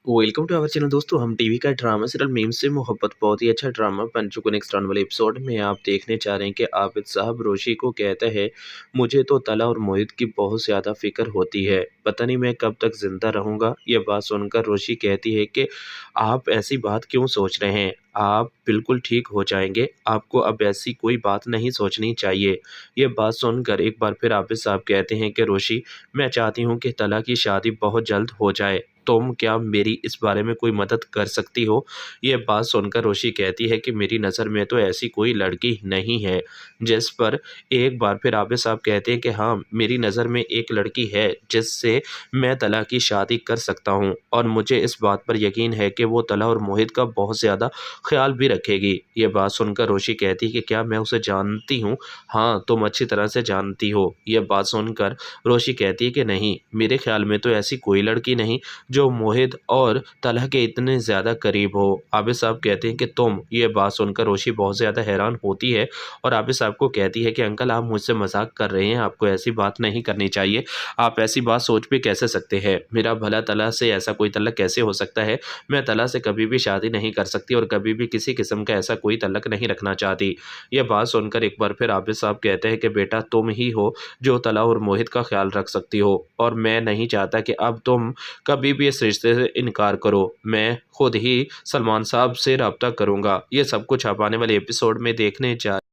Welcome to our channel दोस्तों। हम TV का ड्रामा सीरियल मीम से मोहब्बत बहुत ही अच्छा ड्रामा बन चुका। नेक्स्ट आने वाले एपिसोड में आप देखने जा रहे हैं कि आबिद साहब रोशी को कहते हैं, मुझे तो तला और मोहित की बहुत ज़्यादा फिक्र होती है, पता नहीं मैं कब तक जिंदा रहूंगा। ये बात सुनकर रोशी कहती है कि आप ऐसी बात क्यों सोच रहे हैं, आप बिल्कुल ठीक हो जाएंगे, आपको अब ऐसी कोई बात नहीं सोचनी चाहिए। ये बात सुनकर एक बार फिर आबिद साहब कहते हैं कि रोशी, मैं चाहती हूँ कि तला की शादी बहुत जल्द हो जाए, तुम क्या मेरी इस बारे में कोई मदद कर सकती हो? ये बात सुनकर रोशी कहती है कि मेरी नज़र में तो ऐसी कोई लड़की नहीं है। जिस पर एक बार फिर आबिद साहब कहते हैं कि हाँ, मेरी नज़र में एक लड़की है जिससे मैं तला की शादी कर सकता हूँ और मुझे इस बात पर यकीन है कि वो तला और मोहित का बहुत ज़्यादा ख्याल भी रखेगी। ये बात सुनकर रोशी कहती है कि क्या मैं उसे जानती हूँ? हाँ, तुम अच्छी तरह से जानती हो। ये बात सुनकर रोशी कहती है कि नहीं, मेरे ख्याल में तो ऐसी कोई लड़की नहीं जो मोहित और तलह के इतने ज़्यादा करीब हो। आबिद साहब कहते हैं कि तुम। ये बात सुनकर रोशी बहुत ज़्यादा हैरान होती है और आबिद साहब को कहती है कि अंकल, आप मुझसे मजाक कर रहे हैं, आपको ऐसी बात नहीं करनी चाहिए, आप ऐसी बात सोच भी कैसे सकते हैं? मेरा भला तलह से ऐसा कोई तल्लक कैसे हो सकता है? मैं तलह से कभी भी शादी नहीं कर सकती और कभी भी किसी किस्म का ऐसा कोई तल्लक नहीं रखना चाहती। यह बात सुनकर एक बार फिर आबिद साहब कहते हैं कि बेटा, तुम ही हो जो तलह और मोहित का ख्याल रख सकती हो और मैं नहीं चाहता कि अब तुम कभी भी इस रिश्ते से इनकार करो। मैं खुद ही सलमान साहब से रब्ता करूंगा। ये सब कुछ आप आने वाले एपिसोड में देखने जा